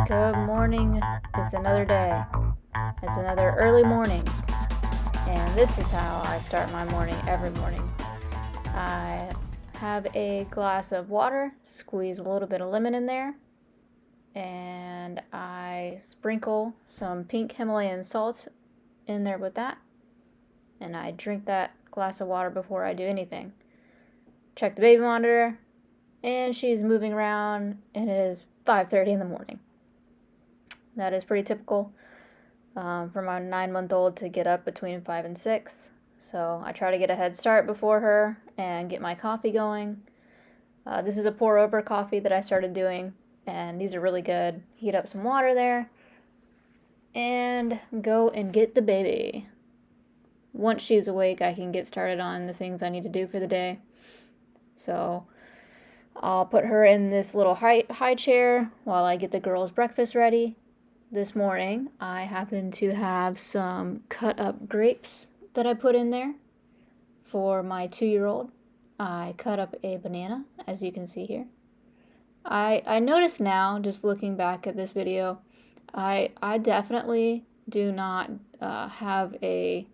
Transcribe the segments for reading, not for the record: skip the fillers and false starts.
Good morning. It's another day. It's another early morning. And this is how I start my morning every morning. I have a glass of water, squeeze a little bit of lemon in there, and I sprinkle some pink Himalayan salt in there with that. And I drink that glass of water before I do anything. Check the baby monitor, and she's moving around, and it is 5:30 in the morning. That is pretty typical for my 9-month-old to get up between 5 and 6. So I try to get a head start before her and get my coffee going. This is a pour-over coffee that I started doing, and these are really good. Heat up some water there, and go and get the baby. Once she's awake, I can get started on the things I need to do for the day. So I'll put her in this little high chair while I get the girls' breakfast ready. This morning, I happen to have some cut up grapes that I put in there for my 2-year-old. I cut up a banana, as you can see here. I notice now, just looking back at this video, I definitely do not have a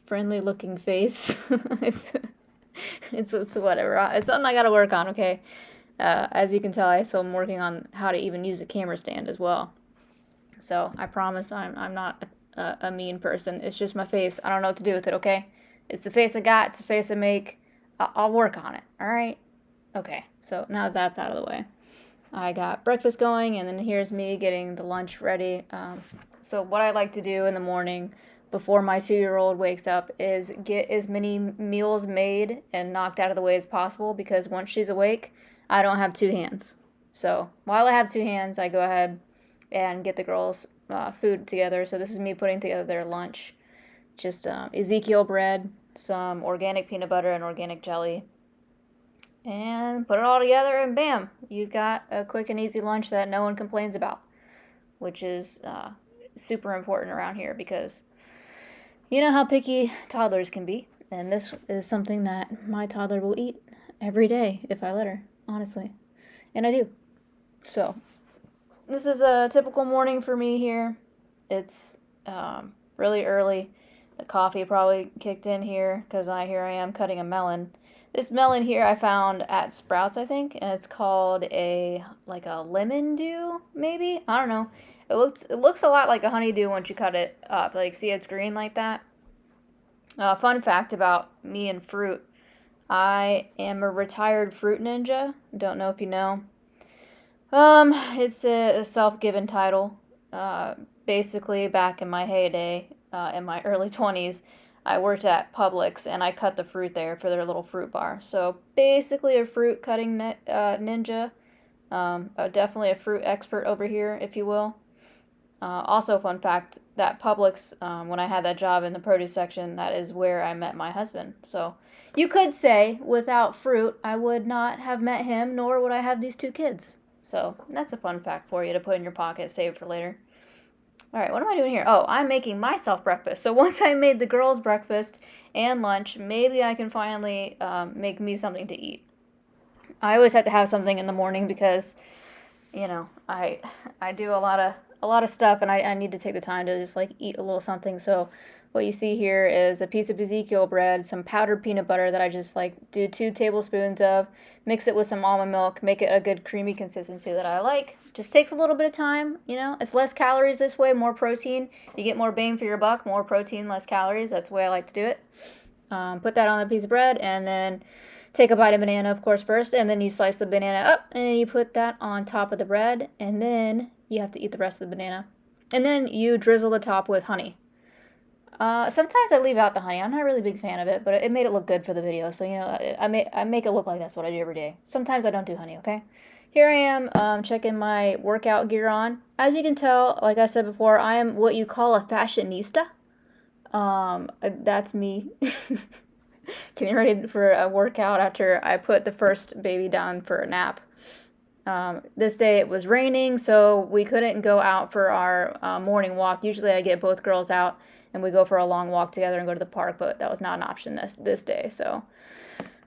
friendly looking face. It's whatever. It's something I gotta work on, okay? As you can tell, I'm working on how to even use a camera stand as well. So I promise I'm not a mean person. It's just my face. I don't know what to do with it, okay? It's the face I got. It's the face I make. I'll work on it, all right? Okay, so now that that's out of the way. I got breakfast going, and then here's me getting the lunch ready. So what I like to do in the morning before my 2-year-old wakes up is get as many meals made and knocked out of the way as possible, because once she's awake, I don't have 2 hands. So while I have 2 hands, I go ahead and get the girls' food together. So this is me putting together their lunch. Just Ezekiel bread, some organic peanut butter and organic jelly. And put it all together, and bam, you've got a quick and easy lunch that no one complains about, which is super important around here, because you know how picky toddlers can be. And this is something that my toddler will eat every day if I let her, honestly. And I do. So this is a typical morning for me here. It's really early. The coffee probably kicked in here because here I am cutting a melon. This melon here I found at Sprouts, I think, and it's called a lemon dew, maybe? I don't know. It looks a lot like a honeydew once you cut it up. Like, see, it's green like that. Fun fact about me and fruit. I am a retired fruit ninja. Don't know if you know. It's a self-given title. Basically, back in my heyday, in my early 20s, I worked at Publix, and I cut the fruit there for their little fruit bar. So basically a fruit cutting ninja. Definitely a fruit expert over here, if you will. Also, fun fact, that Publix, when I had that job in the produce section, that is where I met my husband. So you could say, without fruit, I would not have met him, nor would I have these 2 kids. So that's a fun fact for you to put in your pocket, save for later. All right, what am I doing here? Oh, I'm making myself breakfast. So once I made the girls' breakfast and lunch, maybe I can finally make me something to eat. I always have to have something in the morning because, you know, I do a lot of stuff, and I need to take the time to just eat a little something. So what you see here is a piece of Ezekiel bread, some powdered peanut butter that I just do 2 tablespoons of, mix it with some almond milk, make it a good creamy consistency that I like. Just takes a little bit of time, you know. It's less calories this way, more protein. You get more bang for your buck, more protein, less calories. That's the way I like to do it. Put that on a piece of bread, and then take a bite of banana, of course, first, and then you slice the banana up, and then you put that on top of the bread, and then you have to eat the rest of the banana. And then you drizzle the top with honey. Sometimes I leave out the honey. I'm not a really big fan of it, but it made it look good for the video. So, you know, I make it look like that's what I do every day. Sometimes I don't do honey, okay? Here I am checking my workout gear on. As you can tell, like I said before, I am what you call a fashionista. That's me. Getting ready for a workout after I put the first baby down for a nap. This day it was raining, so we couldn't go out for our morning walk. Usually I get both girls out and we go for a long walk together and go to the park, but that was not an option this day. So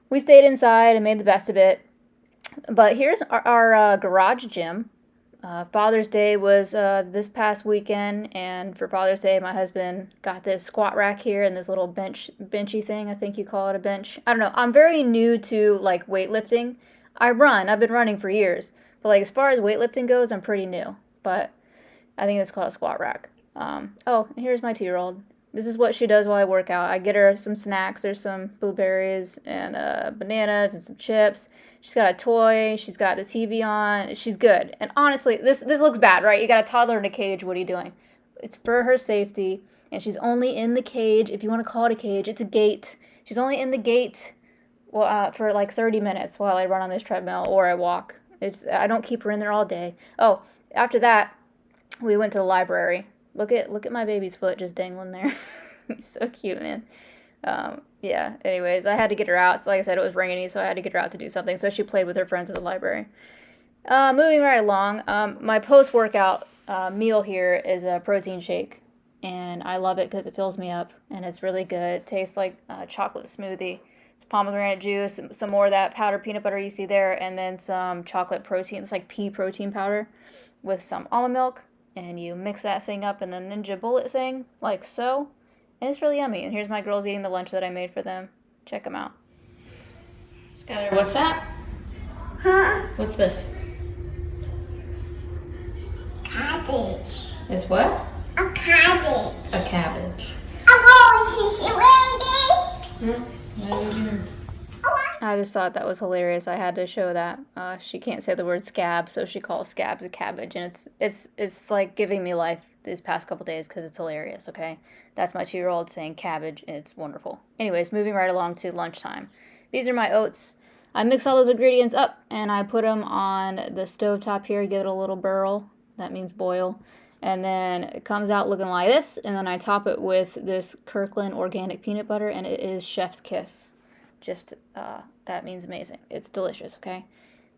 we stayed inside and made the best of it. But here's our garage gym. Father's Day was this past weekend, and for Father's Day, my husband got this squat rack here and this little benchy thing. I think you call it a bench. I don't know. I'm very new to like weightlifting. I've been running for years, but like as far as weightlifting goes, I'm pretty new. But I think it's called a squat rack. Oh, here's my 2-year-old. This is what she does while I work out. I get her some snacks. There's some blueberries and bananas and some chips. She's got a toy. She's got the TV on. She's good. And honestly, this looks bad, right? You got a toddler in a cage. What are you doing? It's for her safety. And she's only in the cage. If you want to call it a cage, it's a gate. She's only in the gate for like 30 minutes while I run on this treadmill or I walk. I don't keep her in there all day. Oh, after that, we went to the library. Look at my baby's foot just dangling there. So cute, man. Yeah, anyways, I had to get her out. So like I said, it was rainy, so I had to get her out to do something. So she played with her friends at the library. Moving right along, my post-workout meal here is a protein shake. And I love it because it fills me up, and it's really good. It tastes like a chocolate smoothie. It's pomegranate juice, some more of that powdered peanut butter you see there, and then some chocolate protein. It's like pea protein powder with some almond milk. And you mix that thing up in the Ninja Bullet thing, like so. And it's really yummy. And here's my girls eating the lunch that I made for them. Check them out. Skylar, what's that? Huh? What's this? Cabbage. It's what? A cabbage. A cabbage. I just thought that was hilarious. I had to show that. She can't say the word scab, so she calls scabs a cabbage, and it's like giving me life these past couple days because it's hilarious. Okay, that's my 2-year-old saying cabbage, and it's wonderful. Anyways, moving right along to lunchtime. These are my oats. I mix all those ingredients up, and I put them on the stovetop here. Give it a little burl. That means boil. And then it comes out looking like this, and then I top it with this Kirkland organic peanut butter, and it is chef's kiss. Just, that means amazing. It's delicious, okay?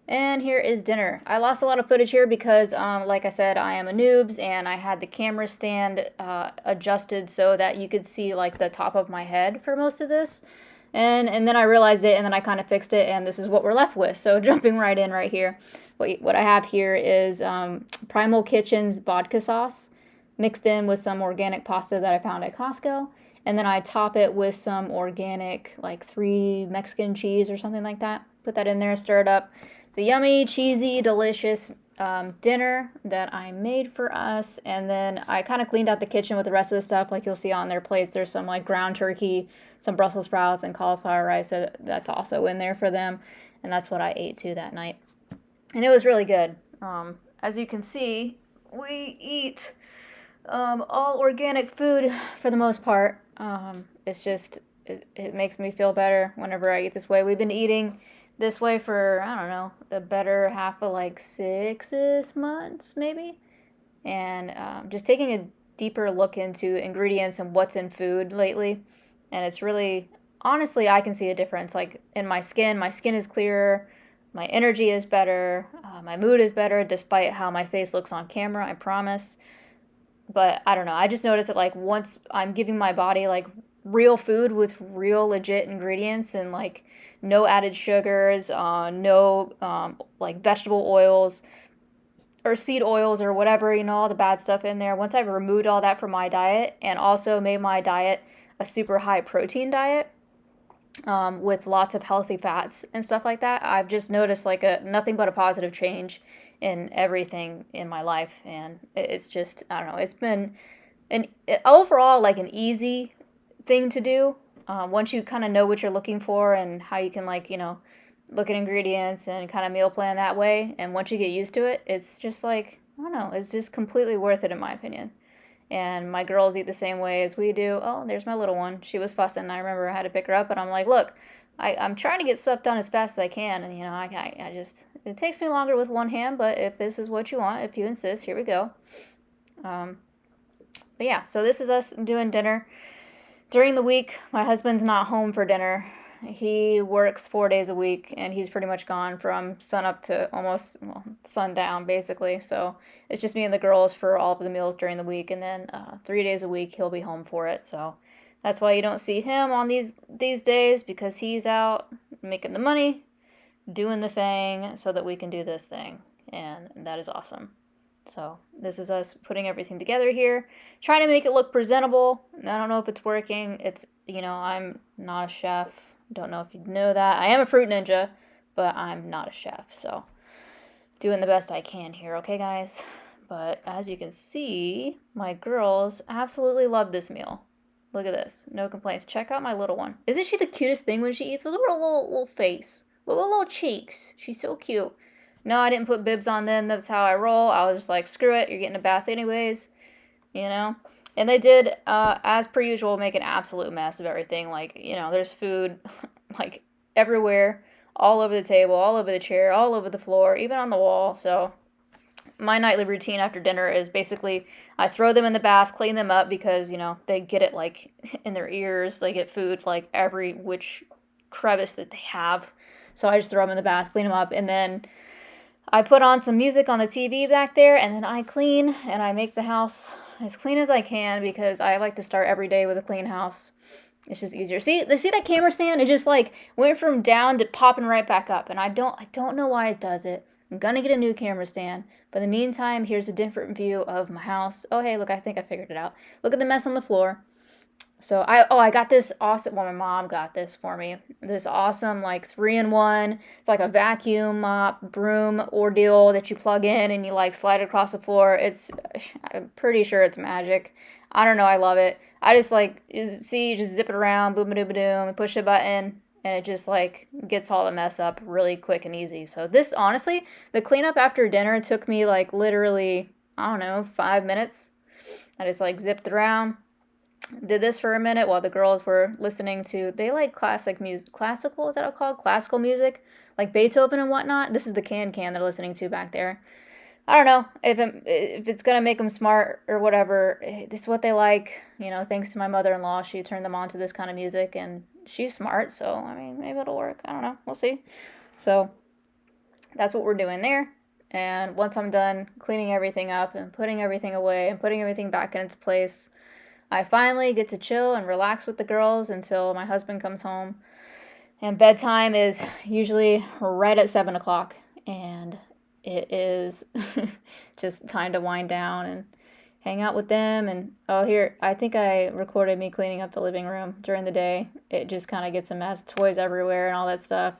And here is dinner. I lost a lot of footage here because, like I said, I am a noobs, and I had the camera stand adjusted so that you could see, like, the top of my head for most of this. And then I realized it, and then I kind of fixed it, and this is what we're left with. So jumping right in right here. What I have here is Primal Kitchen's vodka sauce mixed in with some organic pasta that I found at Costco. And then I top it with some organic, like 3 Mexican cheese or something like that. Put that in there, stir it up. It's a yummy, cheesy, delicious dinner that I made for us. And then I kind of cleaned out the kitchen with the rest of the stuff. Like you'll see on their plates, there's some like ground turkey, some Brussels sprouts, and cauliflower rice that's also in there for them. And that's what I ate too that night. And it was really good. As you can see, we eat all organic food for the most part. It's just, it makes me feel better whenever I eat this way. We've been eating this way for, I don't know, the better half of like 6 months maybe. And just taking a deeper look into ingredients and what's in food lately. And it's really, honestly, I can see a difference. Like in my skin is clearer. My energy is better. My mood is better despite how my face looks on camera, I promise. But I don't know. I just noticed that like once I'm giving my body like real food with real legit ingredients and like no added sugars, no like vegetable oils or seed oils or whatever, you know, all the bad stuff in there. Once I've removed all that from my diet and also made my diet a super high protein diet with lots of healthy fats and stuff like that, I've just noticed like nothing but a positive change in everything in my life. And it's just, I don't know, it's been overall like an easy thing to do once you kind of know what you're looking for and how you can like, you know, look at ingredients and kind of meal plan that way. And once you get used to it, it's just like, I don't know, it's just completely worth it in my opinion. And my girls eat the same way as we do. Oh, there's my little one. She was fussing. I remember I had to pick her up, and I'm like, look, I'm trying to get stuff done as fast as I can. And, you know, I just, it takes me longer with one hand, but if this is what you want, if you insist, here we go. But yeah, so this is us doing dinner. During the week, my husband's not home for dinner. He works 4 days a week, and he's pretty much gone from sun up to almost sundown, basically. So it's just me and the girls for all of the meals during the week, and then 3 days a week he'll be home for it. So that's why you don't see him on these days, because he's out making the money, doing the thing, so that we can do this thing, and that is awesome. So this is us putting everything together here, trying to make it look presentable. I don't know if it's working. It's, I'm not a chef. Don't know if you know that. I am a fruit ninja, but I'm not a chef. So doing the best I can here, okay, guys? But as you can see, my girls absolutely love this meal. Look at this. No complaints. Check out my little one. Isn't she the cutest thing when she eats? Look at her little face. Look at her little cheeks. She's so cute. No, I didn't put bibs on them. That's how I roll. I was just like, screw it. You're getting a bath anyways. And they did, as per usual, make an absolute mess of everything. Like, there's food, like, everywhere. All over the table, all over the chair, all over the floor, even on the wall. So my nightly routine after dinner is basically I throw them in the bath, clean them up because, they get it like in their ears. They get food like every which crevice that they have. So I just throw them in the bath, clean them up, and then I put on some music on the TV back there, and then I clean and I make the house as clean as I can because I like to start every day with a clean house. It's just easier. See that camera stand? It just like went from down to popping right back up, and I don't know why it does it. I'm gonna get a new camera stand, but in the meantime, here's a different view of my house. Oh hey, look, I think I figured it out. Look at the mess on the floor. So I got this awesome. Well, my mom got this for me. This awesome like 3-in-1. It's like a vacuum mop broom ordeal that you plug in and you like slide it across the floor. I'm pretty sure it's magic. I don't know. I love it. I just like, you just zip it around, boom, boom, boom, and push a button, and it just like gets all the mess up really quick and easy. So this, honestly, the cleanup after dinner took me like literally, I don't know, 5 minutes. I just like zipped around, did this for a minute while the girls were listening to, they like classic music, classical, is that what it's called? Classical music, like Beethoven and whatnot. This is the can they're listening to back there. I don't know if it's going to make them smart or whatever. This is what they like. Thanks to my mother-in-law, she turned them on to this kind of music, and she's smart, so, I mean, maybe it'll work. I don't know. We'll see. So that's what we're doing there. And once I'm done cleaning everything up and putting everything away and putting everything back in its place, I finally get to chill and relax with the girls until my husband comes home. And bedtime is usually right at 7 o'clock, and it is just time to wind down and hang out with them. And here, I think I recorded me cleaning up the living room during the day. It just kind of gets a mess, toys everywhere and all that stuff.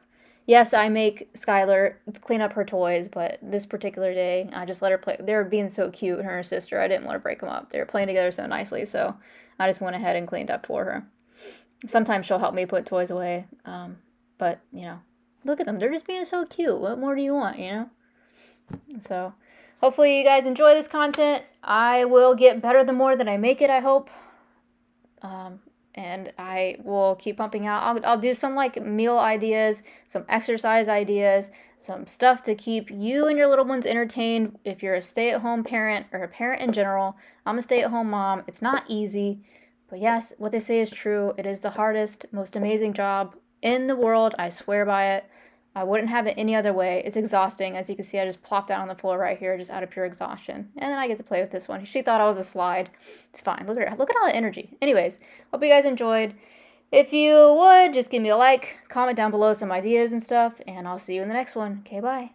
Yes, I make Skylar clean up her toys, but this particular day, I just let her play. They were being so cute, her and her sister. I didn't want to break them up. They were playing together so nicely, so I just went ahead and cleaned up for her. Sometimes she'll help me put toys away, but, look at them. They're just being so cute. What more do you want, So, hopefully you guys enjoy this content. I will get better the more that I make it, I hope. And I will keep pumping out. I'll do some like meal ideas, some exercise ideas, some stuff to keep you and your little ones entertained. If you're a stay-at-home parent or a parent in general, I'm a stay-at-home mom. It's not easy, but yes, what they say is true. It is the hardest, most amazing job in the world. I swear by it. I wouldn't have it any other way. It's exhausting. As you can see, I just plopped down on the floor right here just out of pure exhaustion. And then I get to play with this one. She thought I was a slide. It's fine. Look at her. Look at all the energy. Anyways, hope you guys enjoyed. If you would, just give me a like, comment down below some ideas and stuff, and I'll see you in the next one. Okay, bye.